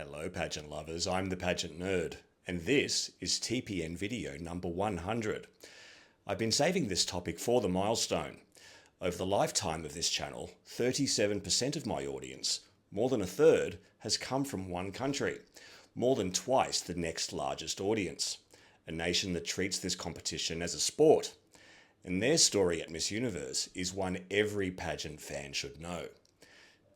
Hello pageant lovers, I'm the pageant nerd, and this is TPN video number 100. I've been saving this topic for the milestone. Over the lifetime of this channel, 37% of my audience, more than a third, has come from one country, more than twice the next largest audience, a nation that treats this competition as a sport. And their story at Miss Universe is one every pageant fan should know.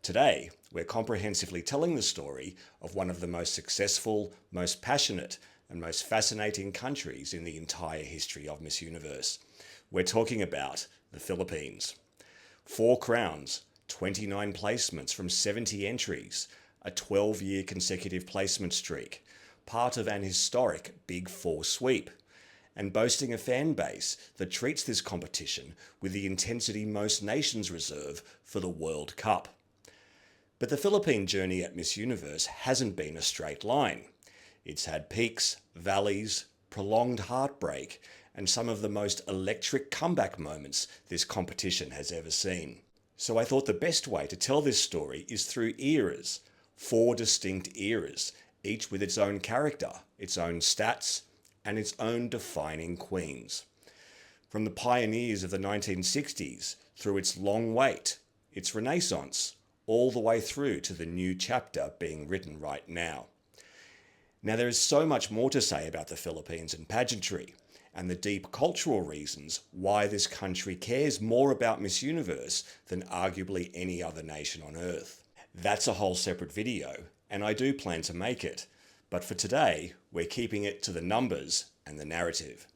Today, we're comprehensively telling the story of one of the most successful, most passionate, and most fascinating countries in the entire history of Miss Universe. We're talking about the Philippines. 4 crowns, 29 placements from 70 entries, a 12-year consecutive placement streak, part of an historic Big Four sweep, and boasting a fan base that treats this competition with the intensity most nations reserve for the World Cup. But the Philippine journey at Miss Universe hasn't been a straight line. It's had peaks, valleys, prolonged heartbreak, and some of the most electric comeback moments this competition has ever seen. So I thought the best way to tell this story is through eras, 4 distinct eras, each with its own character, its own stats, and its own defining queens. From the pioneers of the 1960s, through its long wait, its renaissance, all the way through to the new chapter being written right now. Now there is so much more to say about the Philippines and pageantry, and the deep cultural reasons why this country cares more about Miss Universe than arguably any other nation on earth. That's a whole separate video, and I do plan to make it, but for today, we're keeping it to the numbers and the narrative.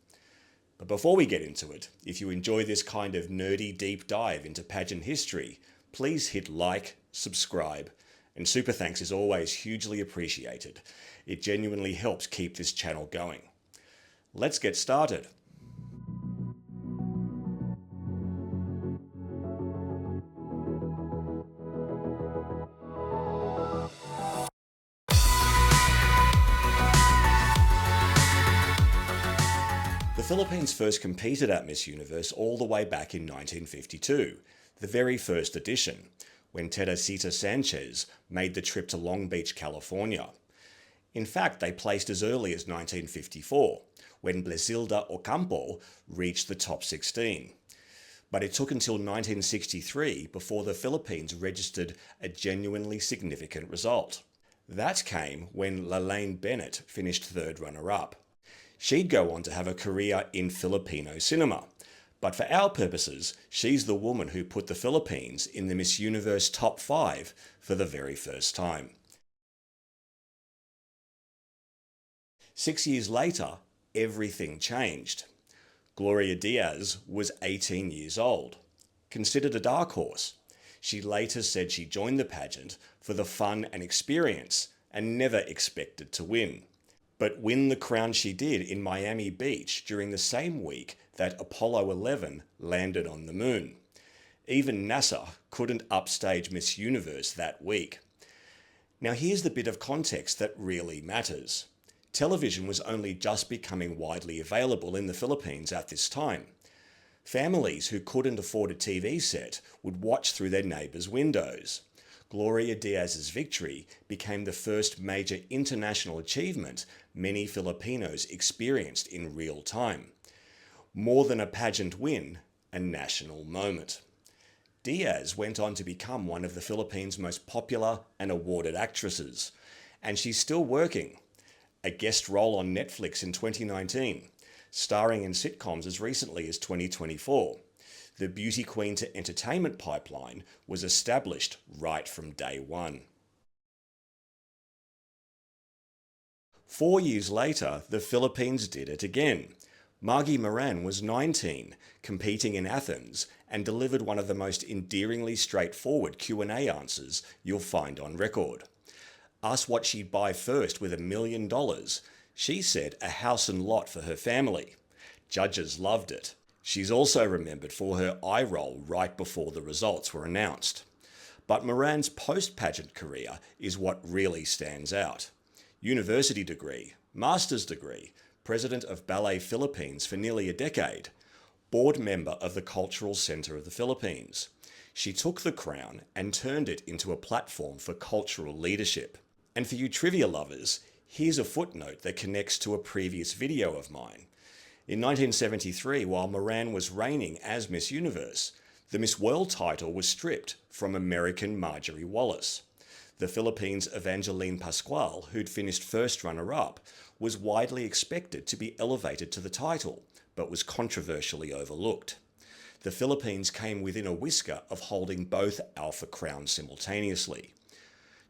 But before we get into it, if you enjoy this kind of nerdy deep dive into pageant history, please hit like, subscribe, and super thanks is always hugely appreciated. It genuinely helps keep this channel going. Let's get started. The Philippines first competed at Miss Universe all the way back in 1952, the very first edition, when Teresita Sanchez made the trip to Long Beach, California. In fact, they placed as early as 1954, when Blesilda Ocampo reached the top 16. But it took until 1963 before the Philippines registered a genuinely significant result. That came when Lalaine Bennett finished 3rd runner-up. She'd go on to have a career in Filipino cinema, but for our purposes, she's the woman who put the Philippines in the Miss Universe top 5 for the very first time. 6 years later, everything changed. Gloria Diaz was 18 years old, considered a dark horse. She later said she joined the pageant for the fun and experience and never expected to win. But win the crown she did in Miami Beach during the same week that Apollo 11 landed on the moon. Even NASA couldn't upstage Miss Universe that week. Now here's the bit of context that really matters. Television was only just becoming widely available in the Philippines at this time. Families who couldn't afford a TV set would watch through their neighbours' windows. Gloria Diaz's victory became the first major international achievement many Filipinos experienced in real time. More than a pageant win, a national moment. Diaz went on to become one of the Philippines' most popular and awarded actresses, and she's still working. A guest role on Netflix in 2019, starring in sitcoms as recently as 2024. The beauty queen to entertainment pipeline was established right from day one. 4 years later, the Philippines did it again. Margie Moran was 19, competing in Athens, and delivered one of the most endearingly straightforward Q&A answers you'll find on record. Asked what she'd buy first with $1 million, she said a house and lot for her family. Judges loved it. She's also remembered for her eye roll right before the results were announced. But Moran's post-pageant career is what really stands out. University degree, master's degree, president of Ballet Philippines for nearly a decade, board member of the Cultural Center of the Philippines. She took the crown and turned it into a platform for cultural leadership. And for you trivia lovers, here's a footnote that connects to a previous video of mine. In 1973, while Moran was reigning as Miss Universe, the Miss World title was stripped from American Marjorie Wallace. The Philippines' Evangeline Pascual, who'd finished first runner-up, was widely expected to be elevated to the title, but was controversially overlooked. The Philippines came within a whisker of holding both Alpha crowns simultaneously.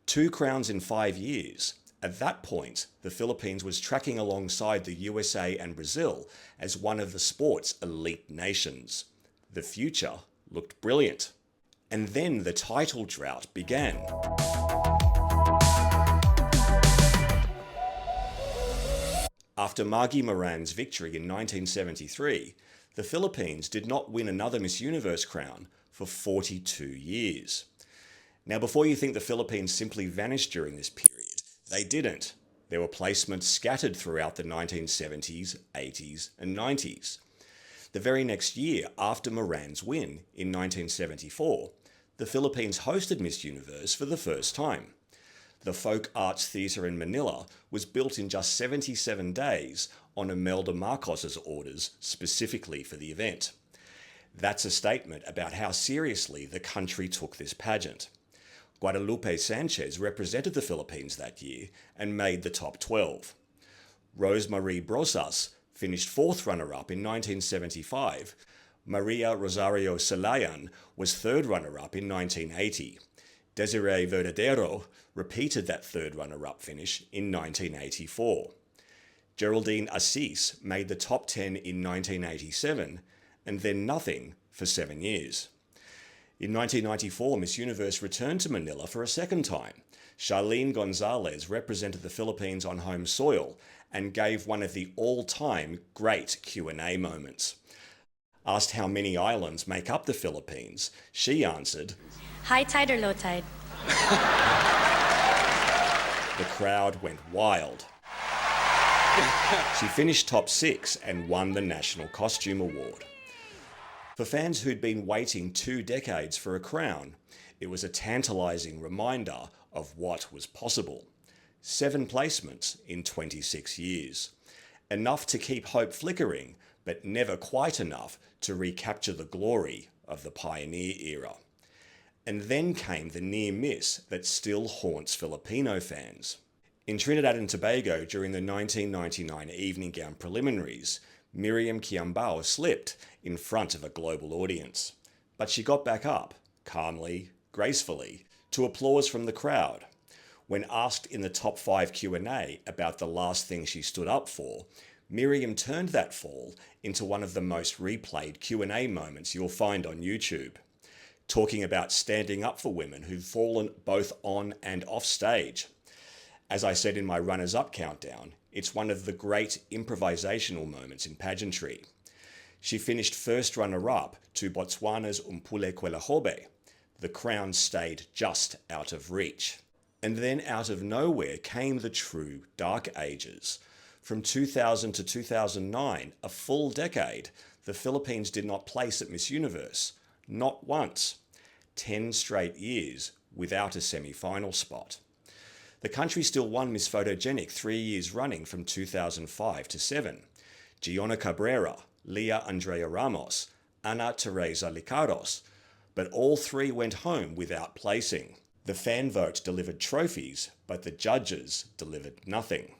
2 crowns in 5 years. At that point, the Philippines was tracking alongside the USA and Brazil as one of the sport's elite nations. The future looked brilliant. And then the title drought began. After Margie Moran's victory in 1973, the Philippines did not win another Miss Universe crown for 42 years. Now, before you think the Philippines simply vanished during this period, they didn't. There were placements scattered throughout the 1970s, 80s, and 90s. The very next year after Moran's win, in 1974, the Philippines hosted Miss Universe for the first time. The Folk Arts Theatre in Manila was built in just 77 days on Imelda Marcos's orders specifically for the event. That's a statement about how seriously the country took this pageant. Guadalupe Sanchez represented the Philippines that year and made the top 12. Rosemarie Brosas finished 4th runner-up in 1975. Maria Rosario Silayan was 3rd runner-up in 1980. Desiree Verdadero repeated that 3rd runner-up finish in 1984. Geraldine Assis made the top 10 in 1987, and then nothing for 7 years. In 1994, Miss Universe returned to Manila for a second time. Charlene Gonzales represented the Philippines on home soil and gave one of the all-time great Q&A moments. Asked how many islands make up the Philippines, she answered, "High tide or low tide?" The crowd went wild. She finished top 6 and won the National Costume Award. For fans who'd been waiting 2 decades for a crown, it was a tantalising reminder of what was possible. 7 placements in 26 years. Enough to keep hope flickering, but never quite enough to recapture the glory of the pioneer era. And then came the near miss that still haunts Filipino fans. In Trinidad and Tobago during the 1999 evening gown preliminaries, Miriam Quiambao slipped in front of a global audience. But she got back up, calmly, gracefully, to applause from the crowd. When asked in the top 5 Q&A about the last thing she stood up for, Miriam turned that fall into one of the most replayed Q&A moments you'll find on YouTube. Talking about standing up for women who've fallen both on and off stage. As I said in my runners-up countdown, it's one of the great improvisational moments in pageantry. She finished 1st runner-up to Botswana's Umpule Kwelahobe. The crown stayed just out of reach. And then out of nowhere came the true dark ages. From 2000 to 2009, a full decade, the Philippines did not place at Miss Universe. Not once. 10 straight years without a semi-final spot. The country still won Miss Photogenic 3 years running from 2005 to 7. Giona Cabrera, Leah Andrea Ramos, Ana Teresa Licaros, but all 3 went home without placing. The fan vote delivered trophies, but the judges delivered nothing.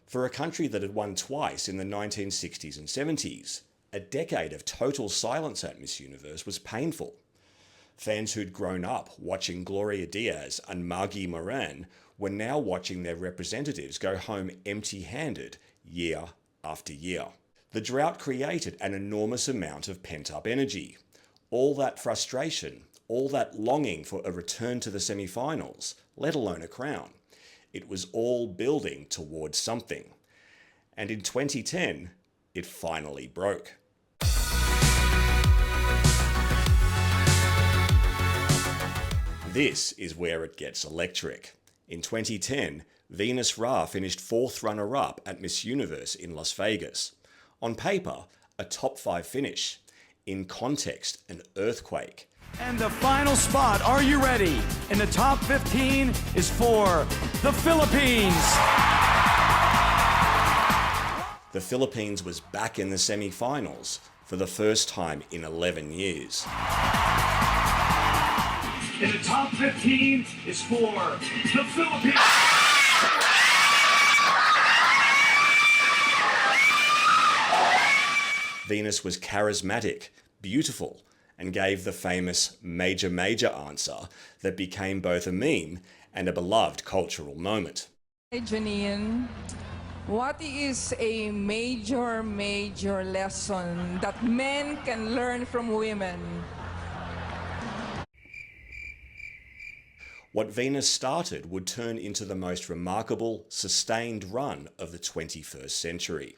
For a country that had won twice in the 1960s and 70s, a decade of total silence at Miss Universe was painful. Fans who'd grown up watching Gloria Diaz and Margie Moran were now watching their representatives go home empty-handed year after year. The drought created an enormous amount of pent-up energy. All that frustration, all that longing for a return to the semi-finals, let alone a crown. It was all building towards something. And in 2010, it finally broke. This is where it gets electric. In 2010, Venus Ra finished 4th runner-up at Miss Universe in Las Vegas. On paper, a top 5 finish. In context, an earthquake. And the final spot, are you ready? In the top 15 is for the Philippines. The Philippines was back in the semi-finals for the first time in 11 years. In the top 15 is for the Philippines. Venus was charismatic, beautiful, and gave the famous major answer that became both a meme and a beloved cultural moment. Hey Janine, what is a major lesson that men can learn from women? What Venus started would turn into the most remarkable, sustained run of the 21st century.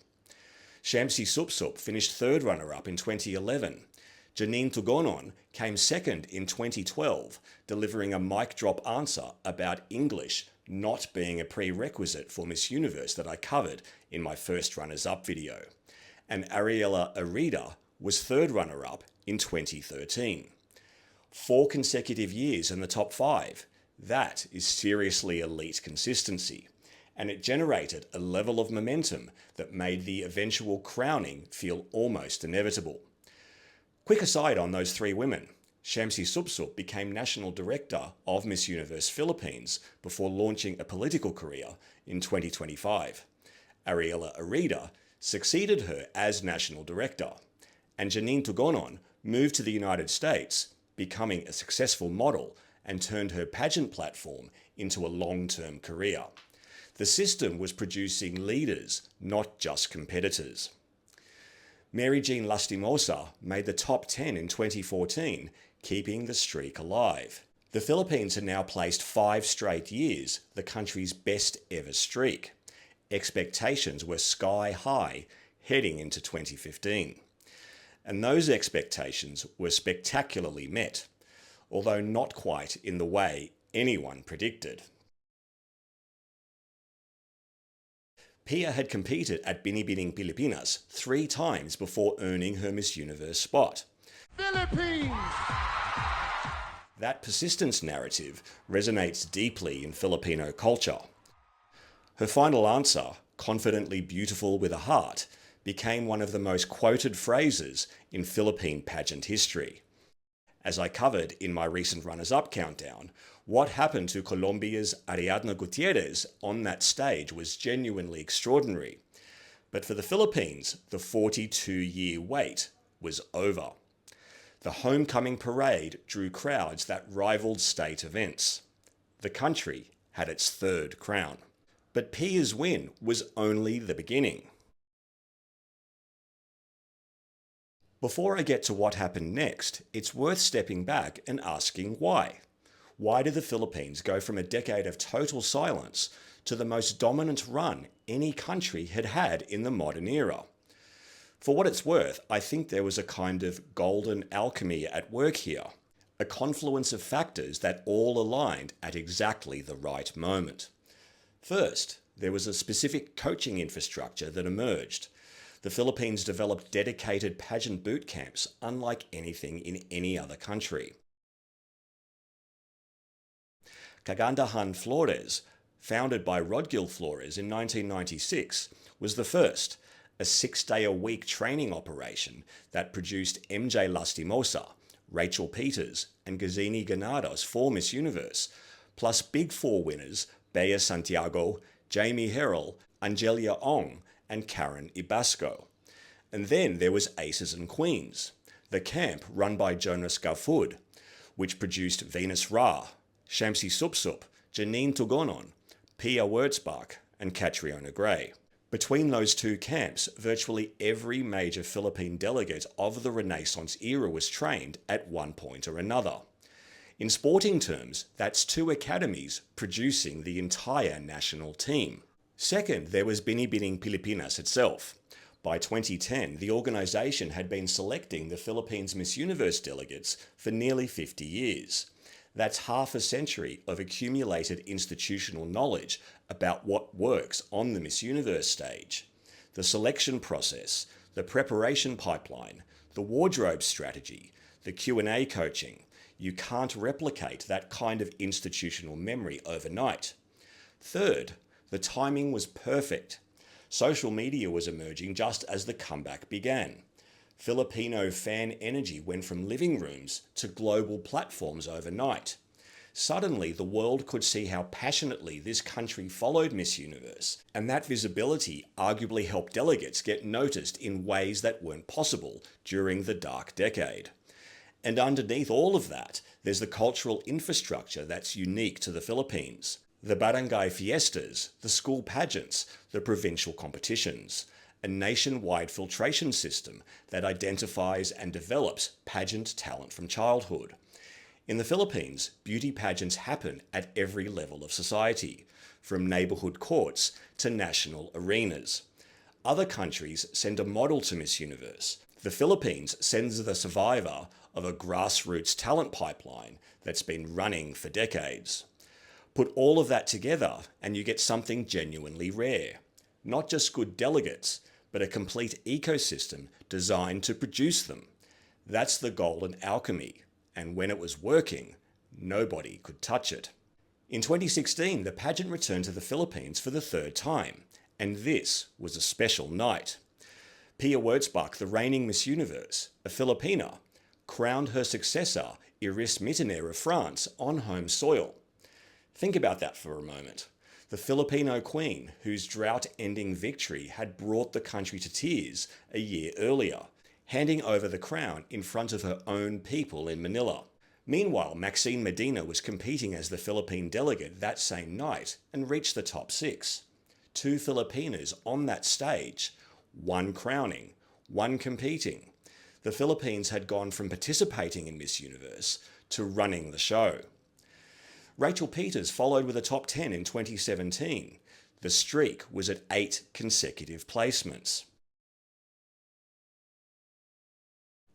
Shamcey Supsup finished third runner-up in 2011. Janine Tugonon came second in 2012, delivering a mic drop answer about English not being a prerequisite for Miss Universe that I covered in my first runners-up video. And Ariella Arida was third runner-up in 2013. 4 consecutive years in the top 5. That is seriously elite consistency. And it generated a level of momentum that made the eventual crowning feel almost inevitable. Quick aside on those 3 women. Shamcey Supsup became National Director of Miss Universe Philippines before launching a political career in 2025. Ariella Arida succeeded her as National Director. And Janine Tugonon moved to the United States, becoming a successful model and turned her pageant platform into a long-term career. The system was producing leaders, not just competitors. Mary Jean Lastimosa made the top 10 in 2014, keeping the streak alive. The Philippines had now placed 5 straight years, the country's best ever streak. Expectations were sky high heading into 2015. And those expectations were spectacularly met, although not quite in the way anyone predicted. Pia had competed at Binibining Pilipinas 3 times before earning her Miss Universe spot. Philippines! That persistence narrative resonates deeply in Filipino culture. Her final answer, confidently beautiful with a heart, became one of the most quoted phrases in Philippine pageant history. As I covered in my recent runners-up countdown, what happened to Colombia's Ariadna Gutierrez on that stage was genuinely extraordinary. But for the Philippines, the 42-year wait was over. The homecoming parade drew crowds that rivaled state events. The country had its 3rd crown. But Pia's win was only the beginning. Before I get to what happened next, it's worth stepping back and asking why. Why did the Philippines go from a decade of total silence to the most dominant run any country had had in the modern era? For what it's worth, I think there was a kind of golden alchemy at work here, a confluence of factors that all aligned at exactly the right moment. First, there was a specific coaching infrastructure that emerged. The Philippines developed dedicated pageant boot camps unlike anything in any other country. Kagandahan Flores, founded by Rodgil Flores in 1996, was the first, a 6-day-a-week training operation that produced MJ Lastimosa, Rachel Peters, and Gazini Ganados for Miss Universe, plus Big 4 winners Bea Santiago, Jamie Herrell, Angelia Ong, and Karen Ibasco. And then there was Aces and Queens, the camp run by Jonas Gafud, which produced Venus Ra, Shamcey Supsup, Janine Tugonon, Pia Wurtzbach, and Catriona Gray. Between those 2 camps, virtually every major Philippine delegate of the Renaissance era was trained at one point or another. In sporting terms, that's 2 academies producing the entire national team. Second, there was Binibining Pilipinas itself. By 2010, the organisation had been selecting the Philippines Miss Universe delegates for nearly 50 years. That's half a century of accumulated institutional knowledge about what works on the Miss Universe stage. The selection process, the preparation pipeline, the wardrobe strategy, the Q&A coaching. You can't replicate that kind of institutional memory overnight. Third, the timing was perfect. Social media was emerging just as the comeback began. Filipino fan energy went from living rooms to global platforms overnight. Suddenly, the world could see how passionately this country followed Miss Universe, and that visibility arguably helped delegates get noticed in ways that weren't possible during the dark decade. And underneath all of that, there's the cultural infrastructure that's unique to the Philippines. The barangay fiestas, the school pageants, the provincial competitions, a nationwide filtration system that identifies and develops pageant talent from childhood. In the Philippines, beauty pageants happen at every level of society, from neighbourhood courts to national arenas. Other countries send a model to Miss Universe. The Philippines sends the survivor of a grassroots talent pipeline that's been running for decades. Put all of that together and you get something genuinely rare. Not just good delegates, but a complete ecosystem designed to produce them. That's the golden alchemy. And when it was working, nobody could touch it. In 2016, the pageant returned to the Philippines for the third time, and this was a special night. Pia Wurtzbach, the reigning Miss Universe, a Filipina, crowned her successor, Iris Mittener of France, on home soil. Think about that for a moment. The Filipino queen, whose drought-ending victory had brought the country to tears a year earlier, handing over the crown in front of her own people in Manila. Meanwhile, Maxine Medina was competing as the Philippine delegate that same night and reached the top 6. 2 Filipinas on that stage, 1 crowning, 1 competing. The Philippines had gone from participating in Miss Universe to running the show. Rachel Peters followed with a top 10 in 2017. The streak was at 8 consecutive placements.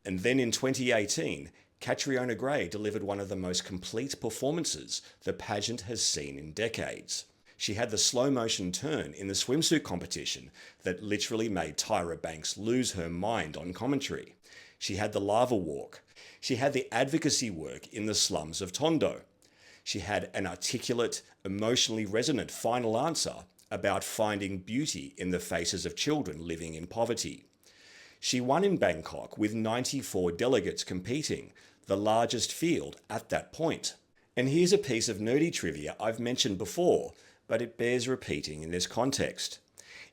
And then in 2018, Catriona Gray delivered one of the most complete performances the pageant has seen in decades. She had the slow-motion turn in the swimsuit competition that literally made Tyra Banks lose her mind on commentary. She had the lava walk. She had the advocacy work in the slums of Tondo. She had an articulate, emotionally resonant final answer about finding beauty in the faces of children living in poverty. She won in Bangkok with 94 delegates competing, the largest field at that point. And here's a piece of nerdy trivia I've mentioned before, but it bears repeating in this context.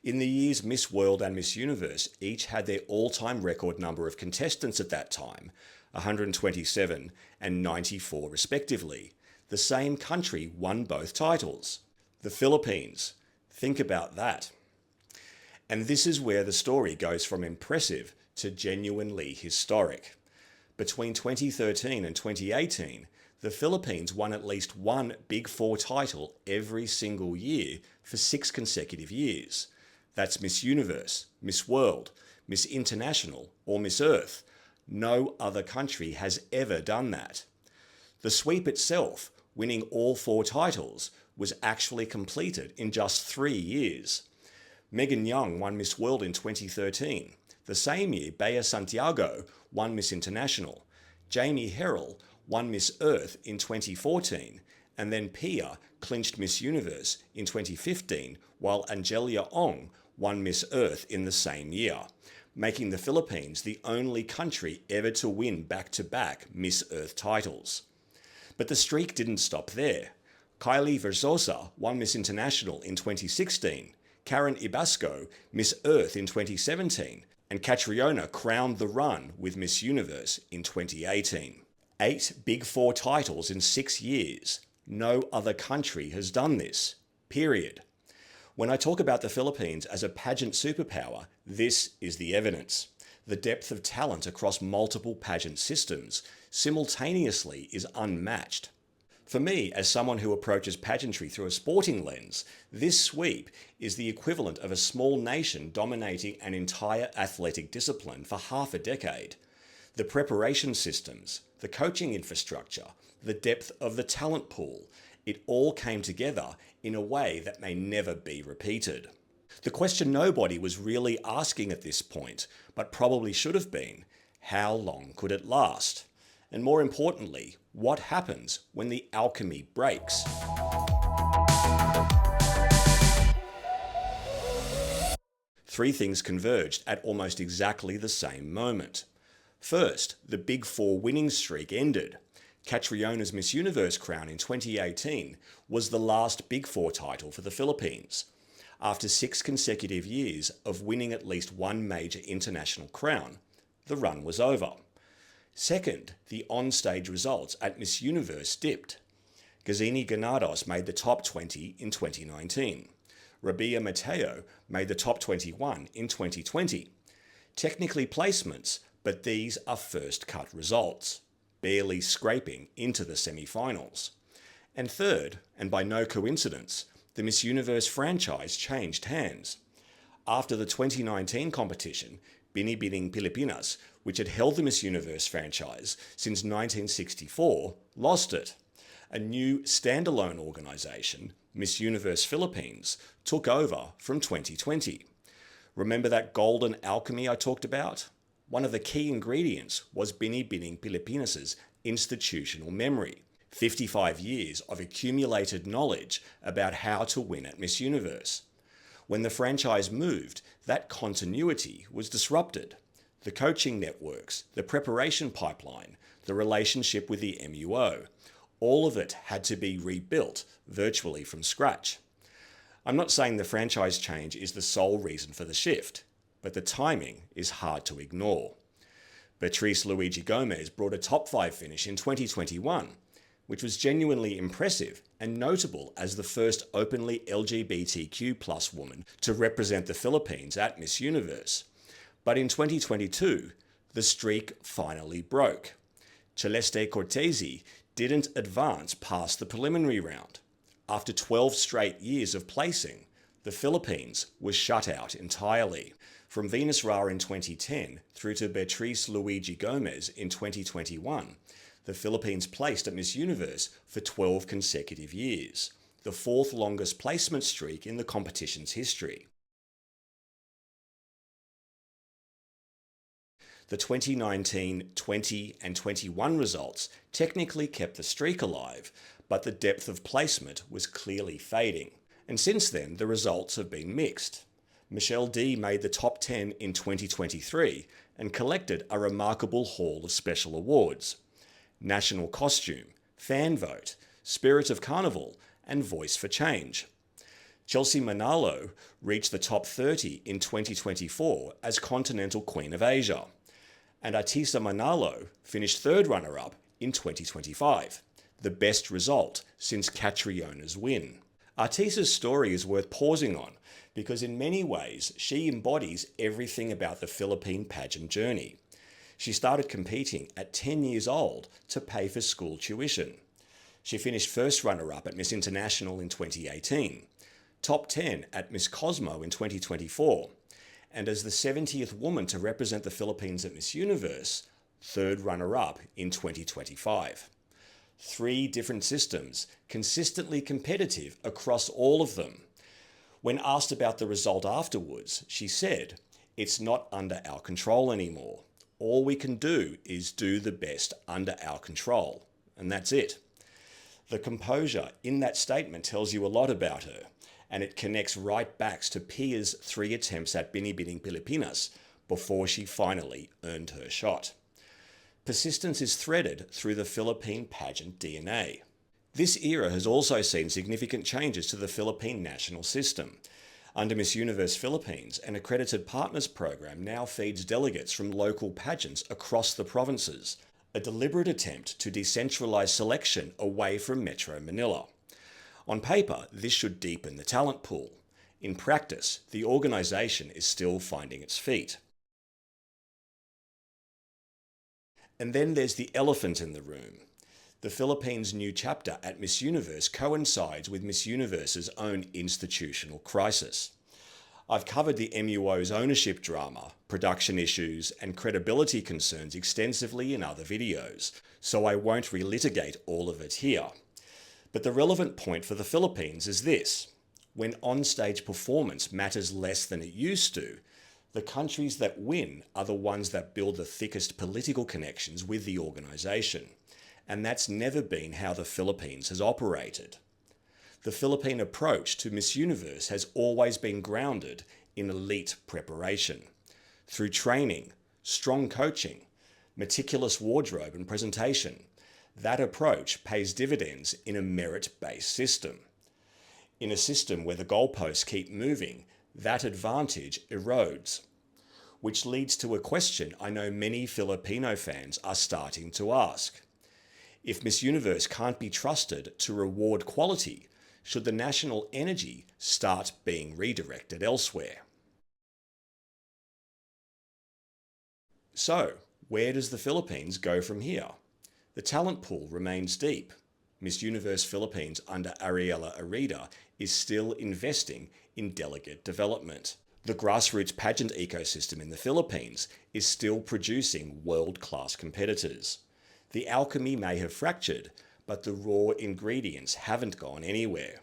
In the years Miss World and Miss Universe each had their all-time record number of contestants at that time, 127 and 94 respectively, the same country won both titles. The Philippines. Think about that. And this is where the story goes from impressive to genuinely historic. Between 2013 and 2018, the Philippines won at least 1 Big Four title every single year for 6 consecutive years. That's Miss Universe, Miss World, Miss International, or Miss Earth. No other country has ever done that. The sweep itself, winning all 4 titles, was actually completed in just 3 years. Megan Young won Miss World in 2013. The same year, Bea Santiago won Miss International. Jamie Herrell won Miss Earth in 2014. And then Pia clinched Miss Universe in 2015, while Angelia Ong won Miss Earth in the same year, making the Philippines the only country ever to win back-to-back Miss Earth titles. But the streak didn't stop there. Kylie Verzosa won Miss International in 2016, Karen Ibasco Miss Earth in 2017, and Catriona crowned the run with Miss Universe in 2018. 8 Big Four titles in 6 years. No other country has done this. Period. When I talk about the Philippines as a pageant superpower, this is the evidence. The depth of talent across multiple pageant systems simultaneously is unmatched. For me, as someone who approaches pageantry through a sporting lens, this sweep is the equivalent of a small nation dominating an entire athletic discipline for half a decade. The preparation systems, the coaching infrastructure, the depth of the talent pool, it all came together in a way that may never be repeated. The question nobody was really asking at this point, but probably should have been, how long could it last? And more importantly, what happens when the alchemy breaks? Three things converged at almost exactly the same moment. First, the Big Four winning streak ended. Catriona's Miss Universe crown in 2018 was the last Big Four title for the Philippines. After 6 consecutive years of winning at least one major international crown, the run was over. Second, the on-stage results at Miss Universe dipped. Gazini Ganados made the top 20 in 2019. Rabia Mateo made the top 21 in 2020. Technically placements, but these are first cut results, barely scraping into the semi-finals. And third, and by no coincidence, the Miss Universe franchise changed hands. After the 2019 competition, Binibining Pilipinas, which had held the Miss Universe franchise since 1964, lost it. A new standalone organisation, Miss Universe Philippines, took over from 2020. Remember that golden alchemy I talked about? One of the key ingredients was Binibining Pilipinas' institutional memory. 55 years of accumulated knowledge about how to win at Miss Universe. When the franchise moved, that continuity was disrupted. The coaching networks, the preparation pipeline, the relationship with the MUO, all of it had to be rebuilt virtually from scratch. I'm not saying the franchise change is the sole reason for the shift, but the timing is hard to ignore. Beatriz Luigi Gomez brought a top 5 finish in 2021, which was genuinely impressive and notable as the first openly LGBTQ+ woman to represent the Philippines at Miss Universe. But in 2022, the streak finally broke. Celeste Cortese didn't advance past the preliminary round. After 12 straight years of placing, the Philippines was shut out entirely. From Venus Ra in 2010 through to Beatriz Luigi Gomez in 2021, the Philippines placed at Miss Universe for 12 consecutive years, the 4th longest placement streak in the competition's history. The 2019, 20 and 21 results technically kept the streak alive, but the depth of placement was clearly fading. And since then, the results have been mixed. Michelle D made the top 10 in 2023 and collected a remarkable haul of special awards. National Costume, Fan Vote, Spirit of Carnival, and Voice for Change. Chelsea Manalo reached the top 30 in 2024 as Continental Queen of Asia. And Ahtisa Manalo finished 3rd runner-up in 2025, the best result since Catriona's win. Ahtisa's story is worth pausing on because in many ways she embodies everything about the Philippine pageant journey. She started competing at 10 years old to pay for school tuition. She finished 1st runner-up at Miss International in 2018, top 10 at Miss Cosmo in 2024, and as the 70th woman to represent the Philippines at Miss Universe, 3rd runner-up in 2025. 3 different systems, consistently competitive across all of them. When asked about the result afterwards, she said, "It's not under our control anymore. All we can do is do the best under our control." And that's it. The composure in that statement tells you a lot about her, and it connects right back to Pia's 3 attempts at Binibining Pilipinas before she finally earned her shot. Persistence is threaded through the Philippine pageant DNA. This era has also seen significant changes to the Philippine national system. Under Miss Universe Philippines, an accredited partners program now feeds delegates from local pageants across the provinces, a deliberate attempt to decentralize selection away from Metro Manila. On paper, this should deepen the talent pool. In practice, the organisation is still finding its feet. And then there's the elephant in the room. The Philippines' new chapter at Miss Universe coincides with Miss Universe's own institutional crisis. I've covered the MUO's ownership drama, production issues, and credibility concerns extensively in other videos, so I won't relitigate all of it here. But the relevant point for the Philippines is this: when on-stage performance matters less than it used to, The countries that win are the ones that build the thickest political connections with the organisation, and that's never been how the Philippines has operated. The Philippine approach to Miss Universe has always been grounded in elite preparation. Through training, strong coaching, meticulous wardrobe and presentation, that approach pays dividends in a merit-based system. In a system where the goalposts keep moving, that advantage erodes. Which leads to a question I know many Filipino fans are starting to ask. If Miss Universe can't be trusted to reward quality, should the national energy start being redirected elsewhere? So, where does the Philippines go from here? The talent pool remains deep. Miss Universe Philippines under Ariella Arida is still investing in delegate development. The grassroots pageant ecosystem in the Philippines is still producing world-class competitors. The alchemy may have fractured, but the raw ingredients haven't gone anywhere.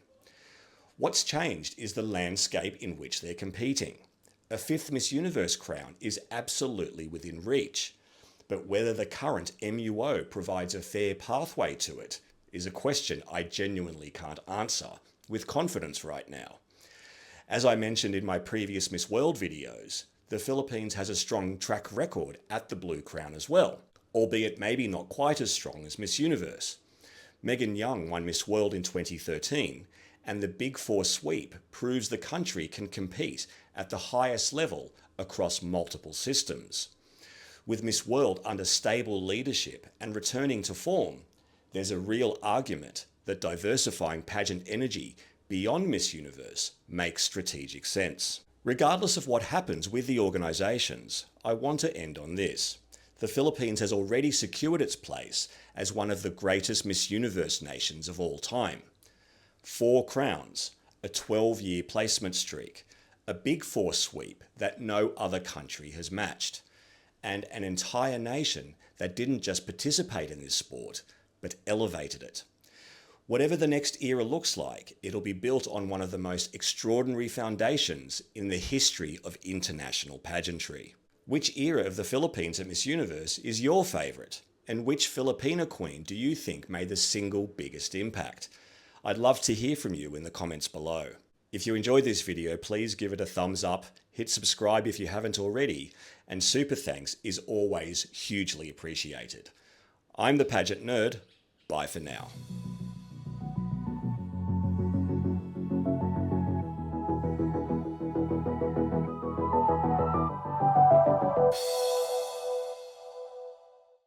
What's changed is the landscape in which they're competing. A fifth Miss Universe crown is absolutely within reach, but whether the current MUO provides a fair pathway to it is a question I genuinely can't answer with confidence right now. As I mentioned in my previous Miss World videos, the Philippines has a strong track record at the Blue Crown as well, albeit maybe not quite as strong as Miss Universe. Megan Young won Miss World in 2013, and the Big Four sweep proves the country can compete at the highest level across multiple systems. With Miss World under stable leadership and returning to form, there's a real argument that diversifying pageant energy beyond Miss Universe makes strategic sense. Regardless of what happens with the organisations, I want to end on this. The Philippines has already secured its place as one of the greatest Miss Universe nations of all time. 4 crowns, a 12-year placement streak, a Big Four sweep that no other country has matched, and an entire nation that didn't just participate in this sport, but elevated it. Whatever the next era looks like, it'll be built on one of the most extraordinary foundations in the history of international pageantry. Which era of the Philippines at Miss Universe is your favourite? And which Filipina queen do you think made the single biggest impact? I'd love to hear from you in the comments below. If you enjoyed this video, please give it a thumbs up, hit subscribe if you haven't already, and super thanks is always hugely appreciated. I'm the Pageant Nerd. Bye for now.